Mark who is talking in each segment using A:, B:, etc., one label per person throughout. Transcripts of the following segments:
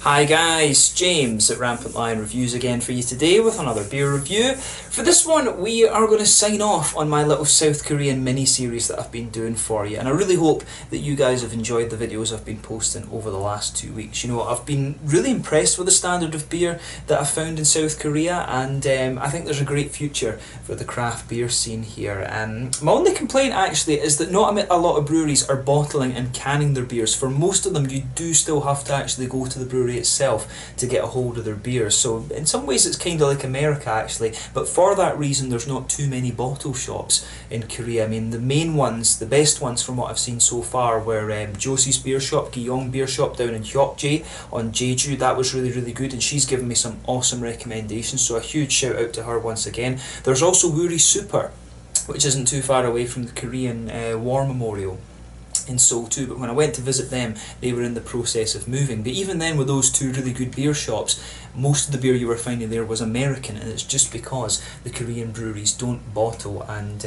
A: Hi guys, James at RampantLionReviews again for you today with another beer review. For this one we are going to sign off on my little South Korean mini-series that I've been doing for you, and I really hope that you guys have enjoyed the videos I've been posting over the last 2 weeks. You know, I've been really impressed with the standard of beer that I've found in South Korea, and I think there's a great future for the craft beer scene here. My only complaint actually is that not a lot of breweries are bottling and canning their beers. For most of them you do still have to actually go to the brewery itself to get a hold of their beers, so in some ways it's kind of like America actually, but for that reason there's not too many bottle shops in Korea. I mean, the main ones, the best ones from what I've seen so far were Josie's Beer Shop, Gyeong Beer Shop down in Hyokjae on Jeju. That was really good, and she's given me some awesome recommendations, so a huge shout out to her once again. There's also Brewery Super, which isn't too far away from the Korean War Memorial in Seoul too, but when I went to visit them they were in the process of moving. But even then, with those two really good beer shops, most of the beer you were finding there was American, and it's just because the Korean breweries don't bottle and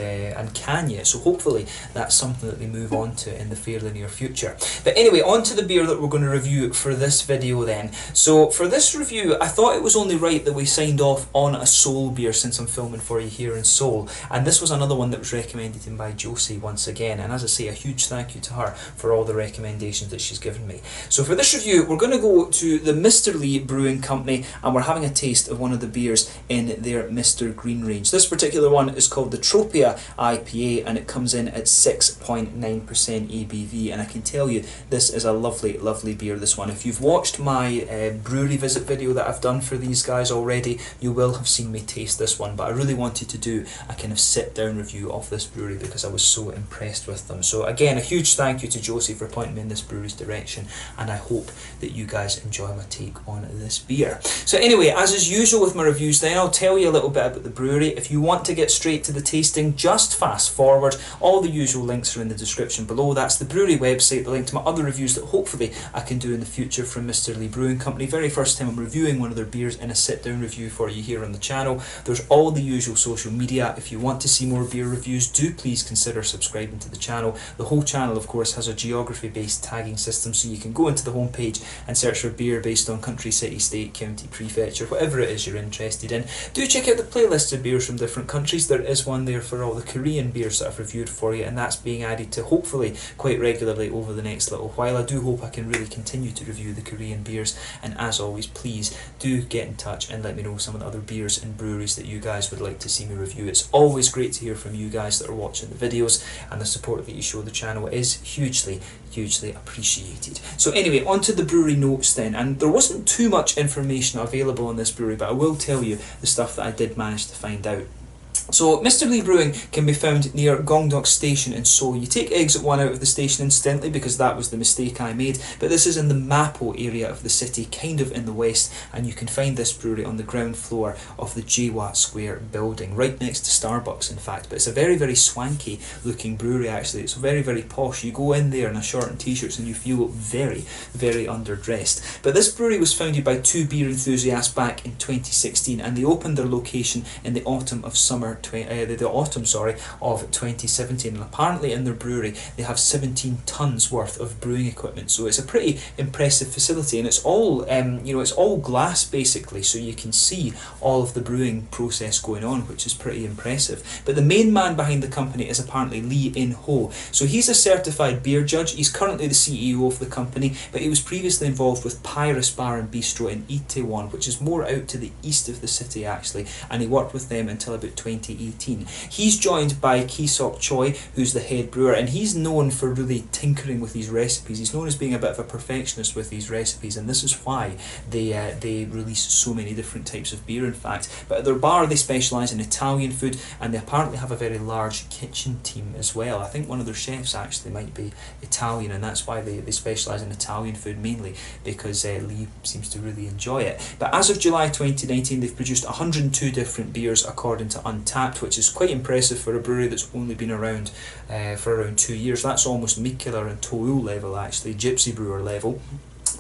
A: can yet, so hopefully that's something that they move on to in the fairly near future. But anyway, on to the beer that we're going to review for this video then. So for this review I thought it was only right that we signed off on a Seoul beer since I'm filming for you here in Seoul, and this was another one that was recommended to me by Josie once again, and as I say, a huge thank you to her for all the recommendations that she's given me. So for this review we're going to go to the Mysterlee Brewing Company, and we're having a taste of one of the beers in their Mr. Green range. This particular one is called the Tropia IPA, and it comes in at 6.9% ABV, and I can tell you this is a lovely beer, this one. If you've watched my brewery visit video that I've done for these guys already, you will have seen me taste this one, but I really wanted to do a kind of sit down review of this brewery because I was so impressed with them. So again, a huge thank you to Josie for pointing me in this brewery's direction, and I hope that you guys enjoy my take on this beer. So anyway, as is usual with my reviews then, I'll tell you a little bit about the brewery. If you want to get straight to the tasting, just fast forward. All the usual links are in the description below. That's the brewery website, the link to my other reviews that hopefully I can do in the future from Mysterlee Brewing Company. Very first time I'm reviewing one of their beers in a sit down review for you here on the channel. There's all the usual social media. If you want to see more beer reviews, do please consider subscribing to the channel. The whole channel of course has a geography based tagging system, so you can go into the homepage and search for beer based on country, city, state, county, prefecture, whatever it is you're interested in. Do check out the playlist of beers from different countries. There is one there for all the Korean beers that I've reviewed for you, and that's being added to hopefully quite regularly over the next little while. I do hope I can really continue to review the Korean beers, and as always, please do get in touch and let me know some of the other beers and breweries that you guys would like to see me review. It's always great to hear from you guys that are watching the videos, and the support that you show the channel is hugely appreciated. So anyway, on to the brewery notes then, and there wasn't too much information available on this brewery, but I will tell you the stuff that I did manage to find out. So Mysterlee Brewing can be found near Gongdok Station in Seoul. You take exit 1 out of the station incidentally because that was the mistake I made, but this is in the Mapo area of the city, kind of in the west, and you can find this brewery on the ground floor of the Jaewat Square building, right next to Starbucks in fact. But it's a very swanky looking brewery actually. It's very posh. You go in there in a short and t-shirts and you feel very underdressed. But this brewery was founded by two beer enthusiasts back in 2016, and they opened their location in the autumn of 2017, and apparently in their brewery they have 17 tons worth of brewing equipment, so it's a pretty impressive facility, and it's all it's all glass basically, so you can see all of the brewing process going on, which is pretty impressive. But the main man behind the company is apparently Lee In-ho. So he's a certified beer judge. He's currently the CEO of the company, but he was previously involved with Pyrus Bar and Bistro in Itaewon, which is more out to the east of the city actually, and he worked with them until about 2018. He's joined by Ki-sok Choi, who's the head brewer, and he's known for really tinkering with these recipes. He's known as being a bit of a perfectionist with these recipes, and this is why they release so many different types of beer in fact. But at their bar they specialise in Italian food, and they apparently have a very large kitchen team as well. I think one of their chefs actually might be Italian, and that's why they specialise in Italian food mainly, because Lee seems to really enjoy it. But as of July 2019 they've produced 102 different beers according to Untappd, which is quite impressive for a brewery that's only been around for around 2 years. That's almost Mikkeller and Toul level actually, Gypsy Brewer level.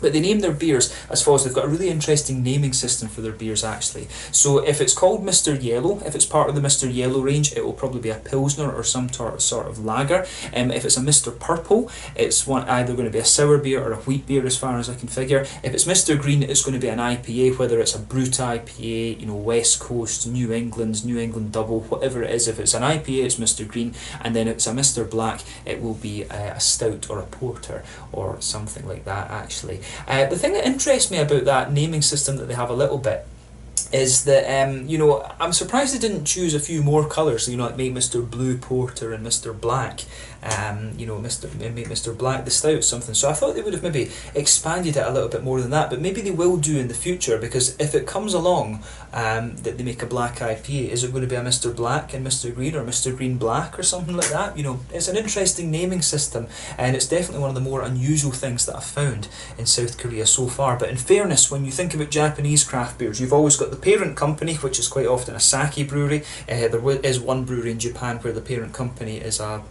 A: But they name their beers as follows. They've got a really interesting naming system for their beers, actually. So if it's called Mr. Yellow, if it's part of the Mr. Yellow range, it will probably be a Pilsner or some sort of lager. If it's a Mr. Purple, it's either going to be a sour beer or a wheat beer, as far as I can figure. If it's Mr. Green, it's going to be an IPA, whether it's a Brut IPA, West Coast, New England Double, whatever it is. If it's an IPA, it's Mr. Green, and then if it's a Mr. Black, it will be a stout or a porter or something like that, actually. The thing that interests me about that naming system that they have a little bit is that, I'm surprised they didn't choose a few more colours, like make Mr. Blue Porter and Mr. Black, make Mr. Black the Stout something. So I thought they would have maybe expanded it a little bit more than that, but maybe they will do in the future, because if it comes along that they make a black IPA, is it going to be a Mr. Black and Mr. Green, or Mr. Green Black or something like that? It's an interesting naming system, and it's definitely one of the more unusual things that I've found in South Korea so far. But in fairness, when you think about Japanese craft beers, you've always got the parent company, which is quite often a sake brewery. There is one brewery in Japan where the parent company is a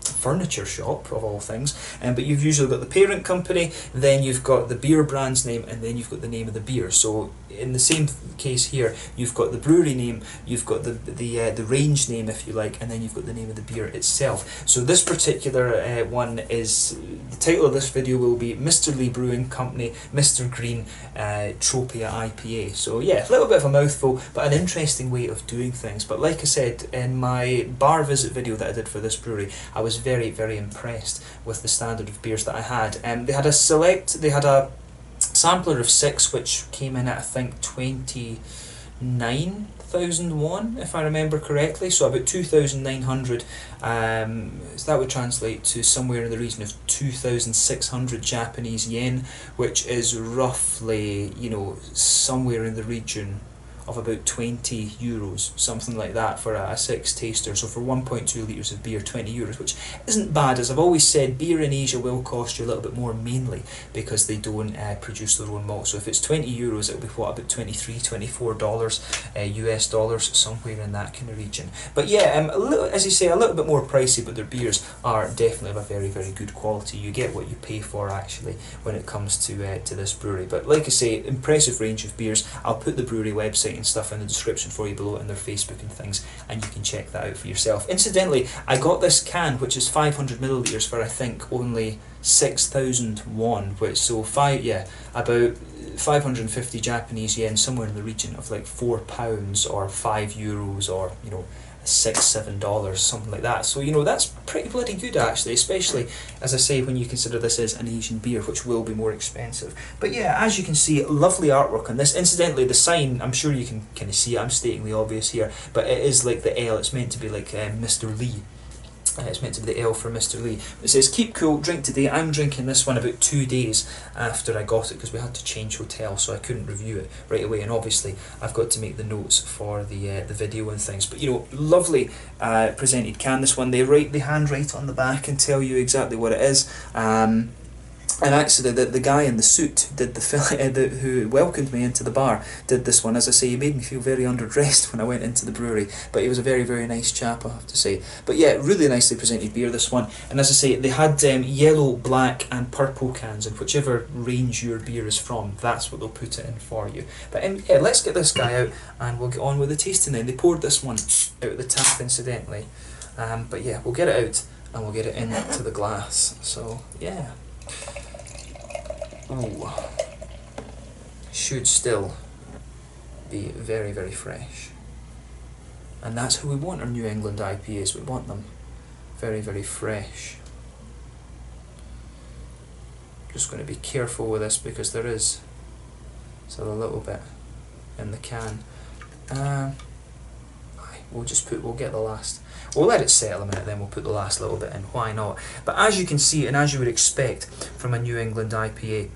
A: furniture shop, of all things, but you've usually got the parent company, then you've got the beer brand's name, and then you've got the name of the beer. So in the same case here, you've got the brewery name, you've got the range name, if you like, and then you've got the name of the beer itself. So this particular one is, the title of this video will be Mysterlee Brewing Company Mr. Green Tropia IPA. So yeah, a little bit of a mouthful, but an interesting way of doing things. But like I said, in my bar visit video that I did for this brewery, I was very, very impressed with the standard of beers that I had. They had a sampler of 6, which came in at, I think, 29,000 won, if I remember correctly, so about 2,900. So that would translate to somewhere in the region of 2,600 Japanese yen, which is roughly, somewhere in the region of about 20 euros, something like that, for a 6 taster. So for 1.2 litres of beer, 20 euros, which isn't bad. As I've always said, beer in Asia will cost you a little bit more, mainly because they don't produce their own malt. So if it's 20 euros, it'll be about $23, $24 US dollars, somewhere in that kind of region. But yeah, as you say, a little bit more pricey, but their beers are definitely of a very, very good quality. You get what you pay for, actually, when it comes to this brewery. But like I say, impressive range of beers. I'll put the brewery website and stuff in the description for you below, and their Facebook and things, and you can check that out for yourself. Incidentally, I got this can, which is 500 millilitres, for I think only 6,000 won, which about 550 Japanese yen, somewhere in the region of like £4 or €5 or $6-7, something like that. So that's pretty bloody good, actually, especially, as I say, when you consider this is an Asian beer, which will be more expensive. But yeah, as you can see, lovely artwork on this. Incidentally, the sign, I'm sure you can kind of see it, I'm stating the obvious here, but it is like the L. It's meant to be like Mr. Lee. It's meant to be the L for Mr. Lee. It says, keep cool, drink today. I'm drinking this one about 2 days after I got it, because we had to change hotel, so I couldn't review it right away, and obviously I've got to make the notes for the video and things. But lovely presented can, this one. They handwrite on the back and tell you exactly what it is. And actually, the guy in the suit did who welcomed me into the bar did this one. As I say, he made me feel very underdressed when I went into the brewery, but he was a very, very nice chap, I have to say. But yeah, really nicely presented beer, this one. And as I say, they had yellow, black and purple cans, and whichever range your beer is from, that's what they'll put it in for you. But yeah, let's get this guy out and we'll get on with the tasting then. They poured this one out of the tap, incidentally. But yeah, we'll get it out and we'll get it into the glass. So yeah. Ooh, should still be very, very fresh. And that's how we want our New England IPAs. We want them very, very fresh. Just going to be careful with this because there is still a little bit in the can. We'll get the last. We'll let it settle a minute, then we'll put the last little bit in. Why not? But as you can see, and as you would expect from a New England IPA,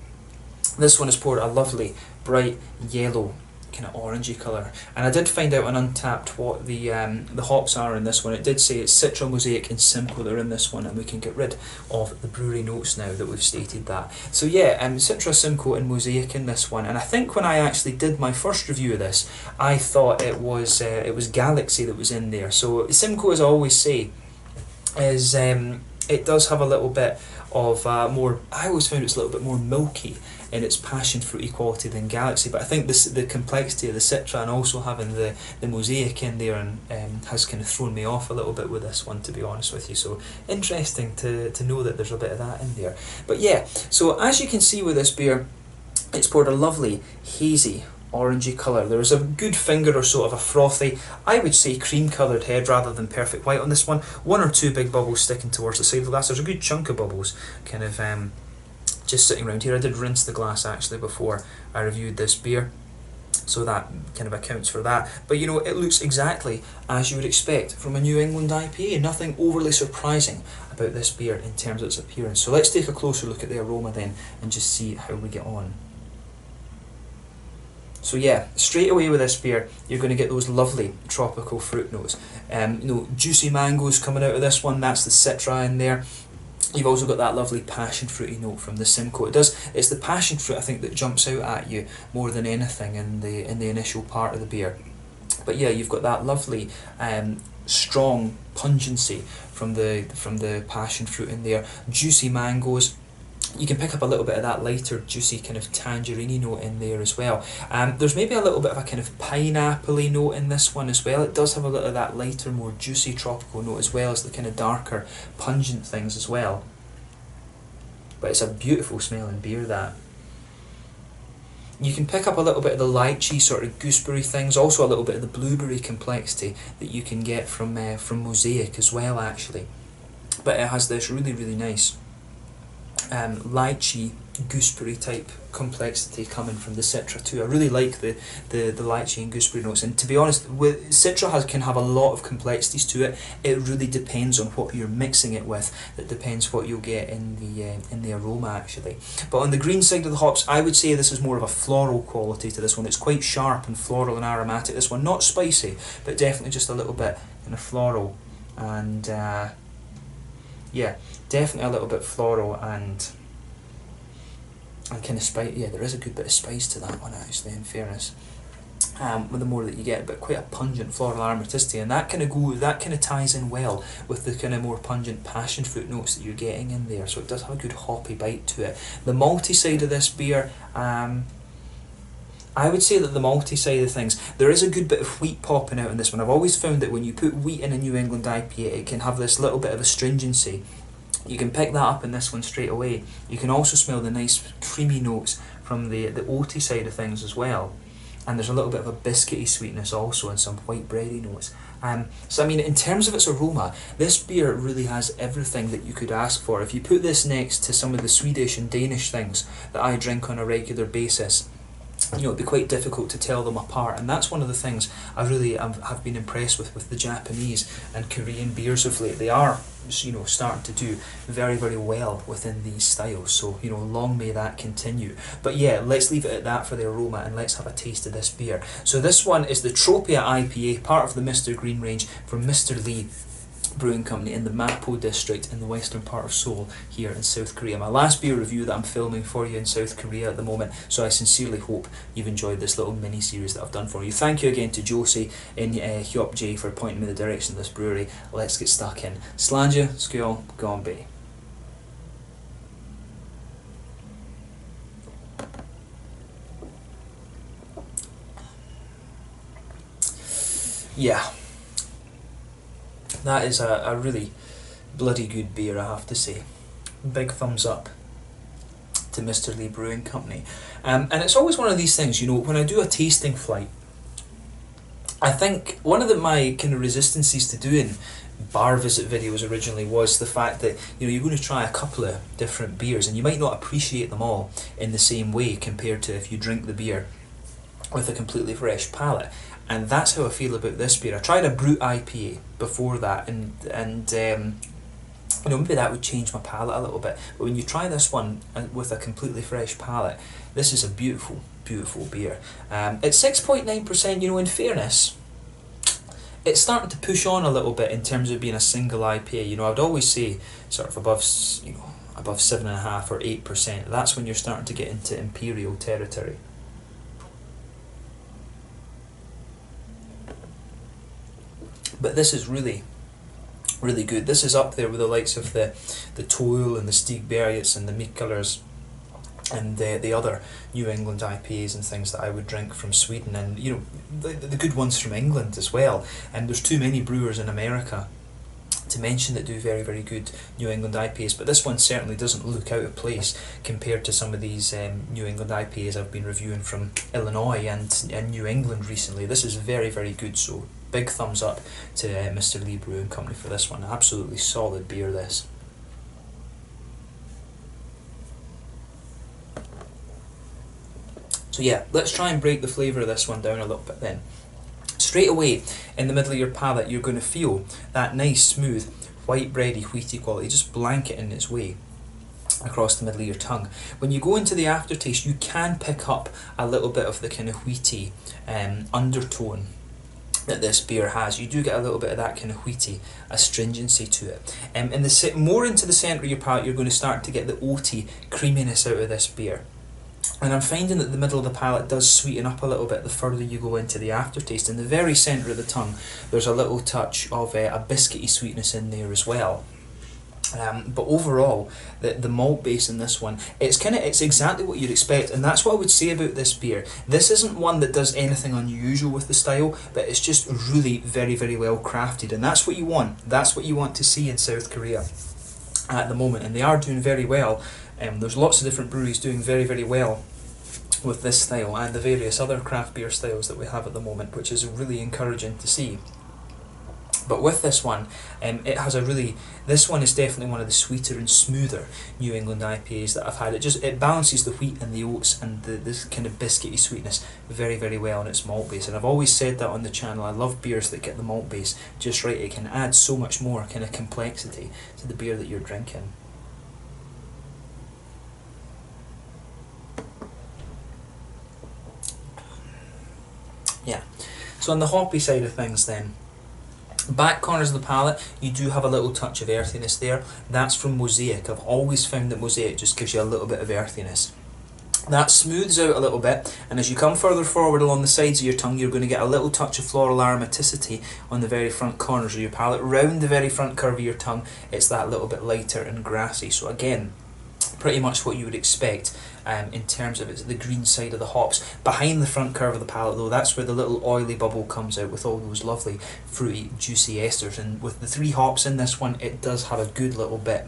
A: this one is poured a lovely bright yellow, kind of orangey colour. And I did find out on Untappd what the hops are in this one. It did say it's Citra, Mosaic and Simcoe that are in this one, and we can get rid of the brewery notes now that we've stated that. So yeah, Citra, Simcoe and Mosaic in this one. And I think when I actually did my first review of this, I thought it was Galaxy that was in there. So Simcoe, as I always say, is it does have a little bit of more, I always found it's a little bit more milky in its passion fruity quality than Galaxy, but I think the complexity of the Citra and also having the mosaic in there and has kind of thrown me off a little bit with this one, to be honest with you. So interesting to know that there's a bit of that in there. But yeah, so as you can see with this beer, it's poured a lovely hazy orangey colour. There is a good finger or so of a frothy, I would say cream coloured head rather than perfect white on this one. One or two big bubbles sticking towards the side of the glass. There's a good chunk of bubbles kind of just sitting around here. I did rinse the glass actually before I reviewed this beer, so that kind of accounts for that. But you know, it looks exactly as you would expect from a New England IPA. Nothing overly surprising about this beer in terms of its appearance. So let's take a closer look at the aroma then and just see how we get on. So yeah, straight away with this beer, you're going to get those lovely tropical fruit notes. You know, juicy mangoes coming out of this one, that's the Citra in there. You've also got that lovely passion fruity note from the Simcoe. It's the passion fruit, I think, that jumps out at you more than anything in the initial part of the beer. But yeah, you've got that lovely strong pungency from the passion fruit in there. Juicy mangoes. You can pick up a little bit of that lighter, juicy kind of tangerine note in there as well. There's maybe a little bit of a kind of pineapple-y note in this one as well. It does have a little of that lighter, more juicy tropical note as well as the kind of darker, pungent things as well. But it's a beautiful smelling beer, that. You can pick up a little bit of the lychee sort of gooseberry things, also a little bit of the blueberry complexity that you can get from Mosaic as well, actually. But it has this really, really nice lychee gooseberry type complexity coming from the Citra too. I really like the lychee and gooseberry notes, and to be honest, with Citra can have a lot of complexities to it. It really depends on what you're mixing it with. That depends what you'll get in the aroma actually. But on the green side of the hops, I would say this is more of a floral quality to this one. It's quite sharp and floral and aromatic. This one, not spicy, but definitely just a little bit kind of floral and yeah, definitely a little bit floral and kind of spice. Yeah, there is a good bit of spice to that one actually, in fairness. With the more that you get, but quite a pungent floral aromaticity, and that kind of ties in well with the kind of more pungent passion fruit notes that you're getting in there. So it does have a good hoppy bite to it. The malty side of this beer, I would say that the malty side of things, there is a good bit of wheat popping out in this one. I've always found that when you put wheat in a New England IPA, it can have this little bit of astringency. You can pick that up in this one straight away. You can also smell the nice creamy notes from the oaty side of things as well. And there's a little bit of a biscuity sweetness also and some white bready notes. So I mean, in terms of its aroma, this beer really has everything that you could ask for. If you put this next to some of the Swedish and Danish things that I drink on a regular basis, you know, it'd be quite difficult to tell them apart, and that's one of the things I really have been impressed with the Japanese and Korean beers of late. They are, you know, starting to do very, very well within these styles, so, you know, long may that continue. But yeah, let's leave it at that for the aroma and let's have a taste of this beer. So this one is the Tropia IPA, part of the Mr. Green range from Mysterlee Brewing Company in the Mapo district in the western part of Seoul here in South Korea. My last beer review that I'm filming for you in South Korea at the moment, so I sincerely hope you've enjoyed this little mini series that I've done for you. Thank you again to Josie in Hoppy for pointing me in the direction of this brewery. Let's get stuck in. Slanja, Seoul, Gombe. Yeah. That is a really bloody good beer, I have to say. Big thumbs up to Mysterlee Brewing Company. And it's always one of these things, you know, when I do a tasting flight, I think one of my kind of resistances to doing bar visit videos originally was the fact that, you know, you're going to try a couple of different beers and you might not appreciate them all in the same way compared to if you drink the beer with a completely fresh palate. And that's how I feel about this beer. I tried a Brut IPA before that, and you know, maybe that would change my palate a little bit. But when you try this one with a completely fresh palate, this is a beautiful, beautiful beer. It's 6.9%. You know, in fairness, it's starting to push on a little bit in terms of being a single IPA. You know, I'd always say sort of above 7.5 or 8%. That's when you're starting to get into imperial territory. But this is really, really good. This is up there with the likes of the Toil and the Stigbergets and the Mikkelers and the other New England IPAs and things that I would drink from Sweden, and you know, the good ones from England as well. And there's too many brewers in America to mention that do very, very good New England IPAs, but this one certainly doesn't look out of place compared to some of these New England IPAs I've been reviewing from Illinois and New England recently. This is very, very good, so big thumbs up to Mysterlee Brewing Company for this one. Absolutely solid beer, this. So yeah, let's try and break the flavour of this one down a little bit then. Straight away, in the middle of your palate, you're going to feel that nice, smooth, white bready, wheaty quality just blanketing its way across the middle of your tongue. When you go into the aftertaste, you can pick up a little bit of the kind of wheaty undertone that this beer has. You do get a little bit of that kind of wheaty astringency to it. More into the centre of your palate, you're going to start to get the oaty creaminess out of this beer. And I'm finding that the middle of the palate does sweeten up a little bit the further you go into the aftertaste. In the very centre of the tongue, there's a little touch of a biscuity sweetness in there as well. But overall, the malt base in this one, it's exactly what you'd expect, and that's what I would say about this beer. This isn't one that does anything unusual with the style, but it's just really very, very well crafted, and that's what you want. That's what you want to see in South Korea at the moment, and they are doing very well. There's lots of different breweries doing very, very well with this style and the various other craft beer styles that we have at the moment, which is really encouraging to see. But with this one, this one is definitely one of the sweeter and smoother New England IPAs that I've had. It balances the wheat and the oats and this kind of biscuity sweetness very, very well on its malt base. And I've always said that on the channel, I love beers that get the malt base just right. It can add so much more kind of complexity to the beer that you're drinking. Yeah, so on the hoppy side of things then, back corners of the palate, you do have a little touch of earthiness there. That's from Mosaic. I've always found that Mosaic just gives you a little bit of earthiness. That smooths out a little bit, and as you come further forward along the sides of your tongue, you're going to get a little touch of floral aromaticity on the very front corners of your palate. Round the very front curve of your tongue, it's that little bit lighter and grassy. So again, pretty much what you would expect in terms of the green side of the hops. Behind the front curve of the palate though, that's where the little oily bubble comes out with all those lovely fruity juicy esters, and with the 3 hops in this one, it does have a good little bit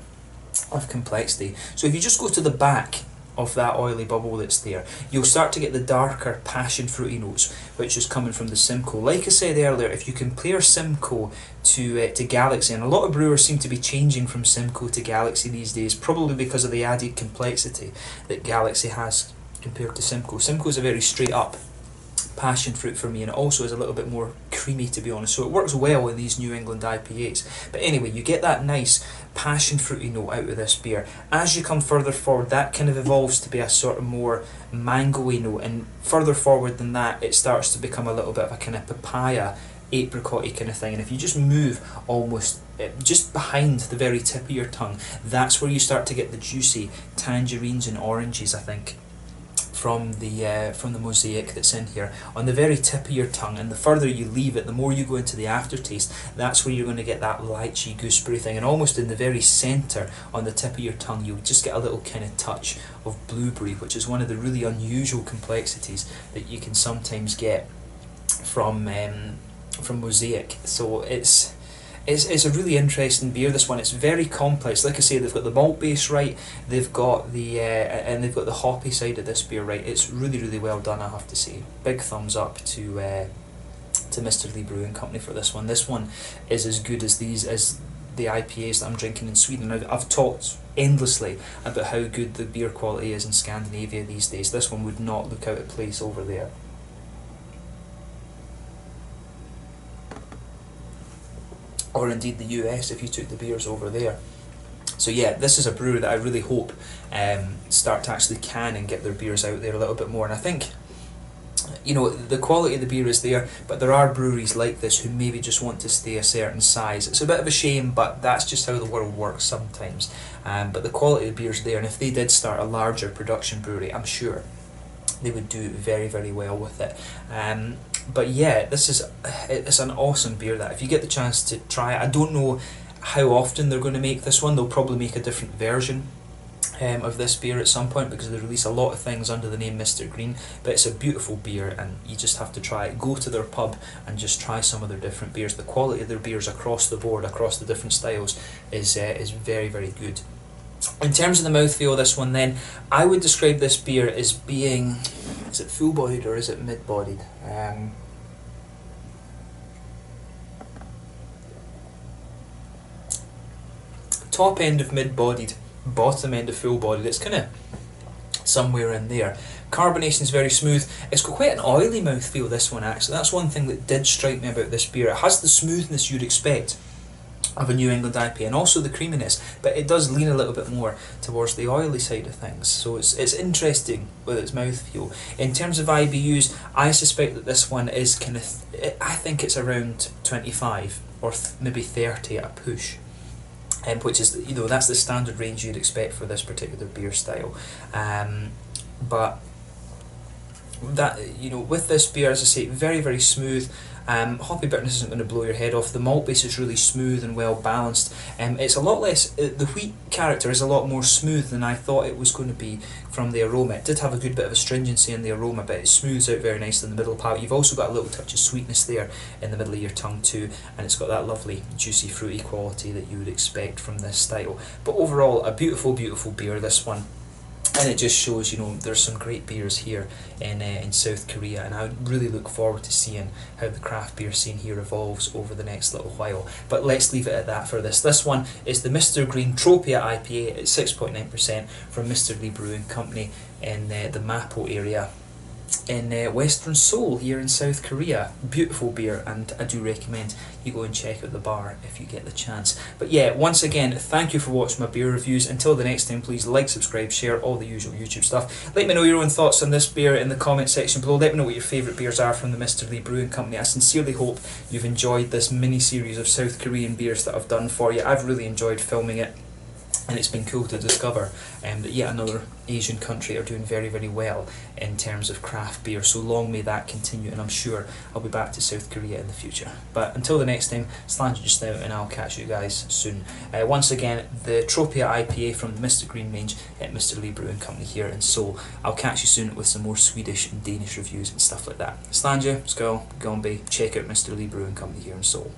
A: of complexity. So if you just go to the back of that oily bubble that's there, you'll start to get the darker passion fruity notes, which is coming from the Simcoe. Like I said earlier, if you compare Simcoe to Galaxy, and a lot of brewers seem to be changing from Simcoe to Galaxy these days, probably because of the added complexity that Galaxy has compared to Simcoe. Simcoe is a very straight up passion fruit for me, and it also is a little bit more creamy, to be honest, so it works well in these New England IPAs. But anyway, you get that nice passion fruity note out of this beer. As you come further forward, that kind of evolves to be a sort of more mango-y note, and further forward than that, it starts to become a little bit of a kind of papaya, apricot-y kind of thing. And if you just move almost just behind the very tip of your tongue, that's where you start to get the juicy tangerines and oranges, I think, from the Mosaic that's in here on the very tip of your tongue. And the further you leave it, the more you go into the aftertaste, that's where you're going to get that lychee gooseberry thing, and almost in the very centre on the tip of your tongue, you'll just get a little kind of touch of blueberry, which is one of the really unusual complexities that you can sometimes get from Mosaic. So it's a really interesting beer, this one. It's very complex. Like I say, they've got the malt base right, they've got the hoppy side of this beer right. It's really, really well done, I have to say. Big thumbs up to Mysterlee Brewing Company for this one. This one is as good as the IPAs that I'm drinking in Sweden. I've talked endlessly about how good the beer quality is in Scandinavia these days. This one would not look out of place over there. Or indeed the US if you took the beers over there. So yeah, this is a brewery that I really hope start to actually can and get their beers out there a little bit more. And I think, you know, the quality of the beer is there, but there are breweries like this who maybe just want to stay a certain size. It's a bit of a shame, but that's just how the world works sometimes. But the quality of the beer is there, and if they did start a larger production brewery, I'm sure they would do very, very well with it. But yeah, it's an awesome beer that if you get the chance to try it, I don't know how often they're going to make this one. They'll probably make a different version of this beer at some point, because they release a lot of things under the name Mr. Green, but it's a beautiful beer and you just have to try it. Go to their pub and just try some of their different beers. The quality of their beers across the board, across the different styles, is very, very good. In terms of the mouthfeel of this one then, I would describe this beer as being, is it full-bodied or is it mid-bodied? Top end of mid-bodied, bottom end of full-bodied. It's kind of somewhere in there. Carbonation is very smooth. It's got quite an oily mouthfeel, this one actually. That's one thing that did strike me about this beer. It has the smoothness you'd expect of a New England IPA, and also the creaminess, but it does lean a little bit more towards the oily side of things, so it's interesting with its mouthfeel. In terms of IBUs, I suspect that this one is kind of, I think it's around 25 or maybe 30 at a push. Which is, you know, that's the standard range you'd expect for this particular beer style. But that, you know, with this beer, as I say, very, very smooth. Hoppy bitterness isn't going to blow your head off. The malt base is really smooth and well balanced. It's a lot less, the wheat character is a lot more smooth than I thought it was going to be from the aroma. It did have a good bit of astringency in the aroma, but it smooths out very nicely in the middle palate. You've also got a little touch of sweetness there in the middle of your tongue too, and it's got that lovely juicy fruity quality that you would expect from this style. But overall, a beautiful, beautiful beer, this one. And it just shows, you know, there's some great beers here in South Korea, and I really look forward to seeing how the craft beer scene here evolves over the next little while. But let's leave it at that for this. This one is the Mr. Green Tropia IPA at 6.9% from Mysterlee Brewing Company in the Mapo area in Western Seoul here in South Korea. Beautiful beer, and I do recommend you go and check out the bar if you get the chance. But yeah, once again, thank you for watching my beer reviews. Until the next time, please like, subscribe, share, all the usual YouTube stuff. Let me know your own thoughts on this beer in the comment section below. Let me know what your favourite beers are from the Mysterlee Brewing Company. I sincerely hope you've enjoyed this mini series of South Korean beers that I've done for you. I've really enjoyed filming it, and it's been cool to discover that yet another Asian country are doing very, very well in terms of craft beer. So long may that continue, and I'm sure I'll be back to South Korea in the future. But until the next time, Slange just now, and I'll catch you guys soon. Once again, the Tropia IPA from the Mr. Green range at Mysterlee Brewing Company here in Seoul. I'll catch you soon with some more Swedish and Danish reviews and stuff like that. Slange, Skål, Gombe, check out Mysterlee Brewing Company here in Seoul.